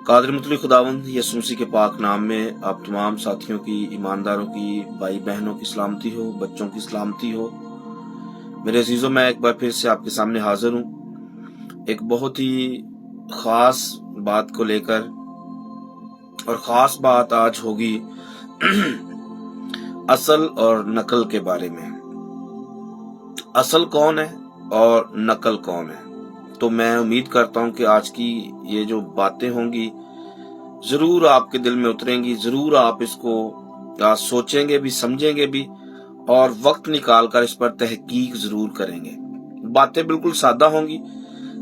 कादिर मुतलक खुदावंद यसु मसीह के पाक नाम में आप तमाम साथियों की, ईमानदारों की, भाई बहनों की सलामती हो, बच्चों की सलामती हो। मेरे अजीजों, मैं एक बार फिर से आपके सामने हाजिर हूँ एक बहुत ही खास बात को लेकर। और खास बात आज होगी असल और नकल के बारे में। असल कौन है और नकल कौन है? तो मैं उम्मीद करता हूं कि आज की ये जो बातें होंगी जरूर आपके दिल में उतरेंगी, जरूर आप इसको सोचेंगे भी, समझेंगे भी और वक्त निकाल कर इस पर तहकीक जरूर करेंगे। बातें बिल्कुल सादा होंगी,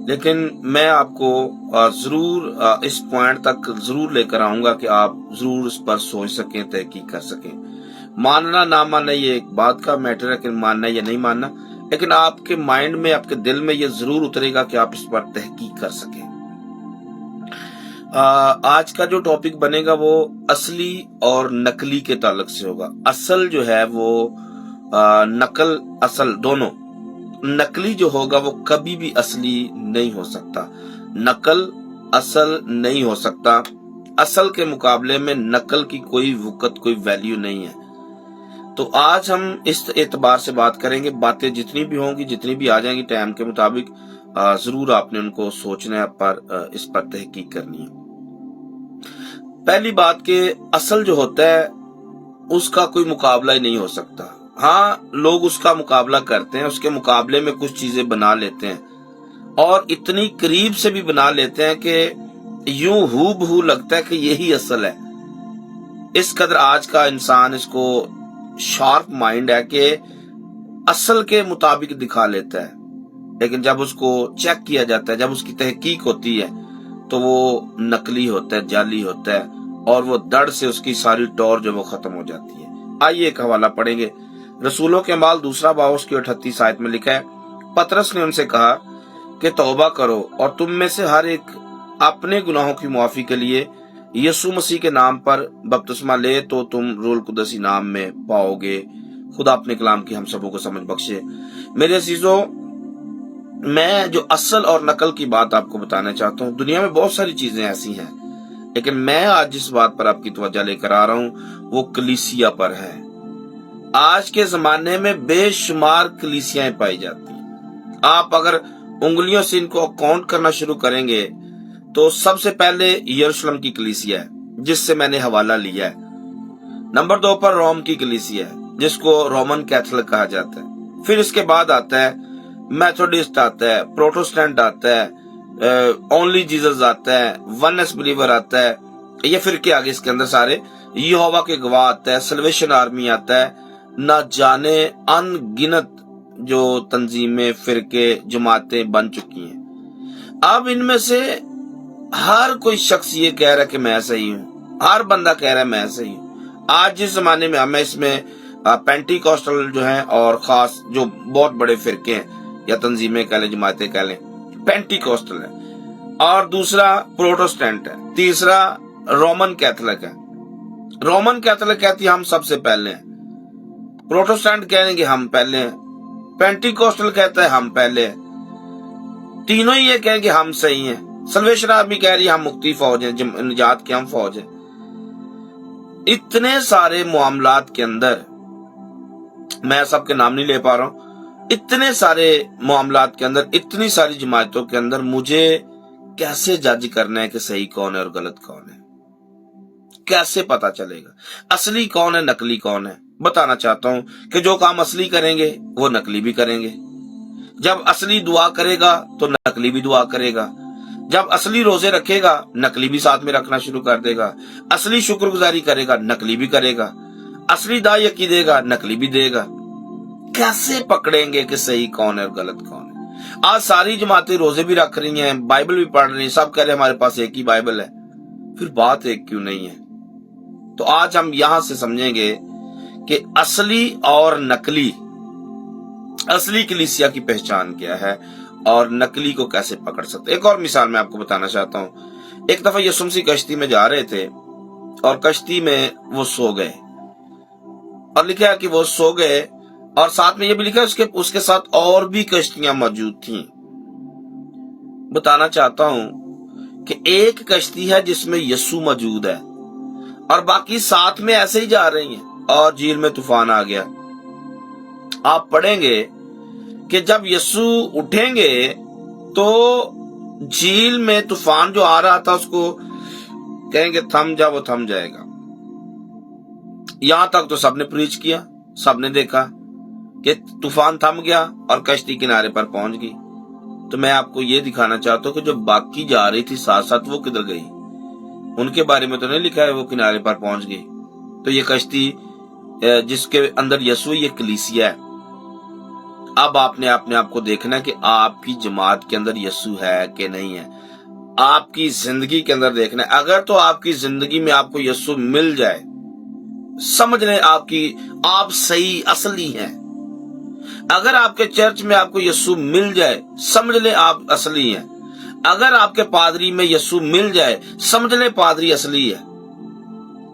लेकिन मैं आपको जरूर इस पॉइंट तक जरूर लेकर आऊंगा कि आप जरूर इस पर सोच सकें, तहकीक कर सकें। मानना ना मानना ये एक बात का मैटर है कि मानना या नहीं मानना, लेकिन आपके माइंड में, आपके दिल में ये जरूर उतरेगा कि आप इस पर तहकीक कर सकें। आज का जो टॉपिक बनेगा वो असली और नकली के ताल्लुक से होगा। असल जो है वो नकल असल दोनों, नकली जो होगा वो कभी भी असली नहीं हो सकता, नकल असल नहीं हो सकता। असल के मुकाबले में नकल की कोई वक़्त, कोई वैल्यू नहीं है। तो आज हम इस एतबार से बात करेंगे। बातें जितनी भी होंगी, जितनी भी आ जाएंगी टाइम के मुताबिक, जरूर आपने उनको सोचना है, पर इस पर तहकीक करनी है। पहली बात कि असल जो होता है उसका कोई मुकाबला ही नहीं हो सकता। हाँ, लोग उसका मुकाबला करते हैं, उसके मुकाबले में कुछ चीजें बना लेते हैं और इतनी करीब से भी बना लेते हैं कि यूं हूबहू लगता है कि यही असल है। इस कदर आज का इंसान, इसको शार्प माइंड है कि असल के मुताबिक दिखा लेता है, लेकिन जब उसको चेक किया जाता है, जब उसकी तहकीक होती है, तो वो नकली होता है, जाली होता है और वो दड़ से उसकी सारी टौर जो वो खत्म हो जाती है। आइए एक हवाला पढ़ेंगे। रसूलों के अमाल 2 बाब उसकी 38 आयत में लिखा है, पतरस ने उनसे कहा कि तौबा करो और तुम में से हर एक अपने गुनाहों की मुआफी के लिए यीशु मसीह के नाम पर बपतिस्मा ले तो तुम रूहुल कुद्दस नाम में पाओगे। खुदा अपने कलाम की हम सबों को समझ बख्शे। मेरे अजीजों, मैं जो असल और नकल की बात आपको बताना चाहता हूँ, दुनिया में बहुत सारी चीजें ऐसी हैं, लेकिन मैं आज जिस बात पर आपकी तवज्जो लेकर आ रहा हूँ वो कलीसिया पर है। आज के जमाने में बेशुमार कलीसियाएं पाई जाती हैं। आप अगर उंगलियों से इनको काउंट करना शुरू करेंगे तो सबसे पहले यरूशलेम की कलीसिया है, जिससे मैंने हवाला लिया है। नंबर 2 पर रोम की कलीसिया है, जिसको रोमन कैथोलिक कहा जाता है। फिर इसके बाद आता है मेथोडिस्ट, आता है प्रोटेस्टेंट, आता है ओनली जीसस, आता है वननेस बिलीवर, आता है ये फिर के आगे इसके अंदर सारे यहोवा के गवाह आता है, सल्वेशन आर्मी आता है, ना जाने अनगिनत जो तंजीमें, फिरके, जमातें बन चुकी हैं। अब इनमें से हर कोई शख्स ये कह रहा है कि मैं सही हूँ, हर बंदा कह रहा है मैं सही हूँ। आज जिस जमाने में हमें इसमें पेंटिकॉस्टल जो हैं और खास जो बहुत बड़े फिरके हैं या तंजीमें कह लें, जमातें कह लें, पेंटिकॉस्टल है, और दूसरा प्रोटेस्टेंट है, तीसरा रोमन कैथोलिक है। रोमन कैथोलिक कहती है हम सबसे पहले हैं, प्रोटेस्टेंट कहेंगे हम पहले हैं, पेंटिकॉस्टल कहता है हम पहले हैं, तीनों ही ये कहेंगे हम सही हैं। सल्वेशन आर्मी कह रही है हम मुक्ति फौज हैं, निजात के हम फौज हैं। इतने सारे मामलात के अंदर, मैं सबके नाम नहीं ले पा रहा हूं, इतने सारे मामलात के अंदर, इतनी सारी जमातों के अंदर मुझे कैसे जज करना है कि सही कौन है और गलत कौन है? कैसे पता चलेगा असली कौन है, नकली कौन है? बताना चाहता हूं कि जो काम असली करेंगे वो नकली भी करेंगे। जब असली दुआ करेगा तो नकली भी दुआ करेगा। जब असली रोजे रखेगा, नकली भी साथ में रखना शुरू कर देगा। असली शुक्रगुजारी करेगा, नकली भी करेगा। असली दायकी देगा, नकली भी देगा। कैसे पकड़ेंगे कि सही कौन है और गलत कौन है? आज सारी जमातें रोजे भी रख रही हैं, बाइबल भी पढ़ रही हैं, सब कह रहे हैं हमारे पास एक ही बाइबल है, फिर बात एक क्यों नहीं है? तो आज हम यहां से समझेंगे कि असली और नकली, असली कलीसिया की पहचान क्या है और नकली को कैसे पकड़ सकते। एक और मिसाल मैं आपको बताना चाहता हूं। एक दफा यीशु मसीह कश्ती में जा रहे थे और कश्ती में वो सो गए, और लिखा है कि वो सो गए, और साथ में ये भी लिखा है उसके साथ और भी कश्तियां मौजूद थीं। बताना चाहता हूं कि एक कश्ती है जिसमें यीशु मौजूद है और बाकी साथ में ऐसे ही जा रही हैं और झील में तूफान आ गया। आप पढ़ेंगे कि जब यीशु उठेंगे तो झील में तूफान जो आ रहा था उसको कहेंगे थम जा, वो थम जाएगा। यहां तक तो सबने प्रीच किया, सबने देखा कि तूफान थम गया और कश्ती किनारे पर पहुंच गई। तो मैं आपको ये दिखाना चाहता हूं कि जो बाकी जा रही थी साथ साथ वो किधर गई, उनके बारे में तो नहीं लिखा है वो किनारे पर पहुंच गई। तो ये कश्ती जिसके अंदर यीशु, ये कलीसिया है। अब आपने अपने आप को देखना है कि आपकी जमात के अंदर यीशु है कि नहीं है। आपकी जिंदगी के अंदर देखना है। अगर तो आपकी जिंदगी में आपको यीशु मिल जाए, समझ लें आप सही असली हैं। अगर आपके चर्च में आपको यीशु मिल जाए, समझ लें आप असली हैं। अगर आपके पादरी में यीशु मिल जाए, समझ लें पादरी असली है।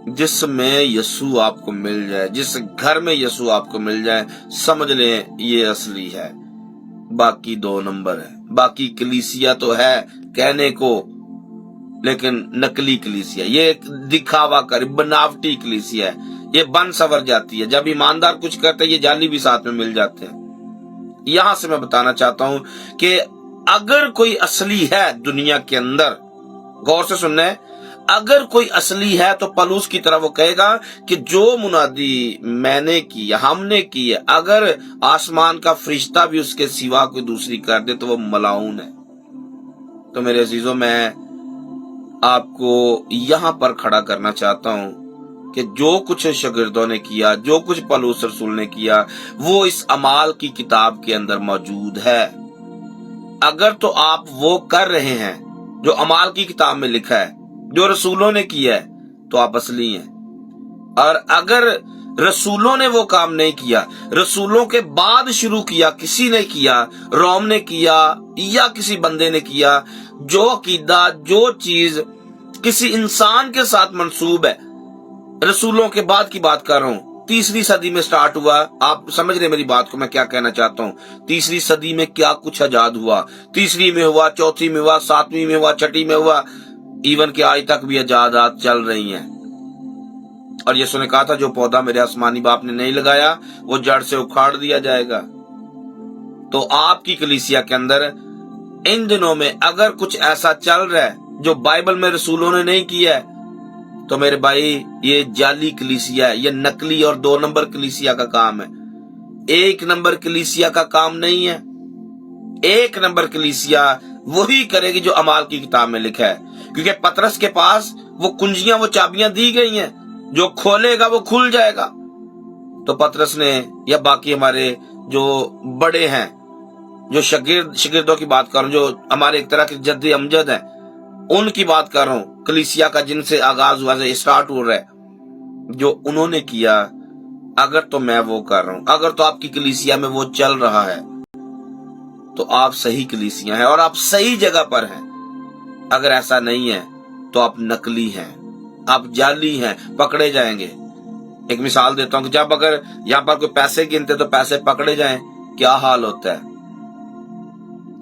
जिसमें यीशु आपको मिल जाए, जिस घर में यीशु आपको मिल जाए, समझ लें ये असली है। बाकी 2 नंबर है। बाकी कलीसिया तो है कहने को, लेकिन नकली कलीसिया, ये दिखावा कर बनावटी कलीसिया है। ये बन सवर जाती है। जब ईमानदार कुछ करते हैं, ये जाली भी साथ में मिल जाते हैं। यहां से मैं बताना चाहता हूं कि अगर कोई असली है दुनिया के अंदर, गौर से सुनना है, अगर कोई असली है तो पलूस की तरह वो कहेगा कि जो मुनादी मैंने की, हमने की है, अगर आसमान का फरिश्ता भी उसके सिवा कोई दूसरी कर दे तो वो मलाऊन है। तो मेरे अजीजों, मैं आपको यहां पर खड़ा करना चाहता हूं कि जो कुछ शागिर्दों ने किया, जो कुछ पौलुस रसूल ने किया, वो इस अमाल की किताब के अंदर मौजूद है। अगर तो आप वो कर रहे हैं जो अमाल की किताब में लिखा है, जो रसूलों ने किया है, तो आप असली हैं। और अगर रसूलों ने वो काम नहीं किया, रसूलों के बाद शुरू किया, किसी ने किया, रोम ने किया या किसी बंदे ने किया, जो अकीदा, जो चीज किसी इंसान के साथ मंसूब है, रसूलों के बाद की बात कर रहा हूं, 3री सदी में स्टार्ट हुआ। आप समझ रहे मेरी बात को, मैं क्या कहना चाहता हूं। 3री सदी में क्या कुछ आजाद हुआ, 3री में हुआ, 4थी में हुआ, 7वीं में हुआ, 6ठी में हुआ, इवन के आज तक भी आजादात चल रही हैं। और यीशु ने कहा था जो पौधा मेरे आसमानी बाप ने नहीं लगाया वो जड़ से उखाड़ दिया जाएगा। तो आपकी कलीसिया के अंदर इन दिनों में अगर कुछ ऐसा चल रहा है जो बाइबल में रसूलों ने नहीं किया है, तो मेरे भाई ये जाली कलीसिया है, ये नकली और 2 नंबर कलीसिया का काम है। 1 नंबर कलीसिया का काम नहीं है। 1 नंबर कलीसिया वही करेगी जो अमाल की किताब में लिखा है, क्योंकि पतरस के पास वो कुंजियां, वो चाबियां दी गई हैं, जो खोलेगा वो खुल जाएगा। तो पतरस ने, या बाकी हमारे जो बड़े हैं, जो शागिर्दों की बात कर रहा हूं, जो हमारे एक तरह के जद्दी अमजद हैं, उनकी बात कर रहा हूं, कलीसिया का जिनसे आगाज हुआ, से स्टार्ट हो रहा है, जो उन्होंने किया, अगर तो मैं वो कर रहा हूं, अगर तो आपकी कलीसिया में वो चल रहा है, तो आप सही कलीसिया हैं और आप सही जगह पर हैं। अगर ऐसा नहीं है तो आप नकली हैं, आप जाली हैं, पकड़े जाएंगे। एक मिसाल देता हूं कि जब अगर यहां पर कोई पैसे गिनते तो पैसे पकड़े जाएं, क्या हाल होता है,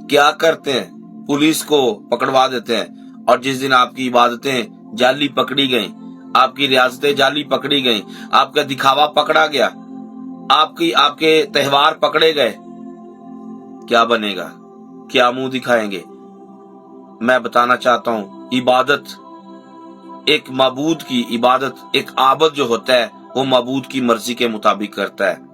क्या करते हैं, पुलिस को पकड़वा देते हैं। और जिस दिन आपकी इबादतें जाली पकड़ी गई, आपकी रियासतें जाली पकड़ी गई, आपका दिखावा पकड़ा गया, आपके त्योहार पकड़े गए, क्या बनेगा, क्या मुंह दिखाएंगे। मैं बताना चाहता हूं, इबादत, एक माबूद की इबादत, एक आबद जो होता है वो माबूद की मर्जी के मुताबिक करता है।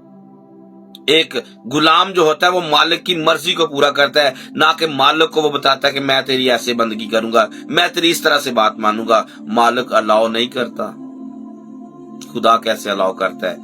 एक गुलाम जो होता है वो मालिक की मर्जी को पूरा करता है, ना कि मालिक को वो बताता है कि मैं तेरी ऐसे बंदगी करूंगा, मैं तेरी इस तरह से बात मानूंगा। मालिक अलाउ नहीं करता, खुदा कैसे अलाउ करता है।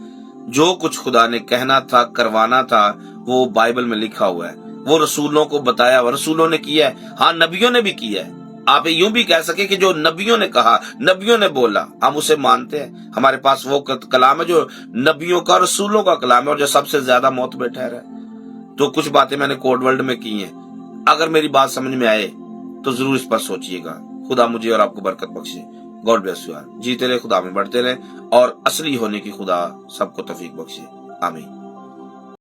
जो कुछ खुदा ने कहना था, करवाना था, वो बाइबल में लिखा हुआ है, वो रसूलों को बताया, रसूलों ने किया है। हाँ, नबियों ने भी किया है। आप यूं भी कह सके कि जो नबियों ने कहा, नबियों ने बोला, हम उसे मानते हैं। हमारे पास वो कलाम है जो नबियों का, रसूलों का कलाम है, और जो सबसे ज्यादा मौत पे ठहरा है। तो कुछ बातें मैंने कोड वर्ल्ड में की हैं। अगर मेरी बात समझ में आए तो जरूर इस पर सोचिएगा। खुदा मुझे और आपको बरकत बख्शे। God bless you. जीते रहे, खुदा में बढ़ते रहे, और असली होने की खुदा सबको तौफीक बख्शे। आमीन।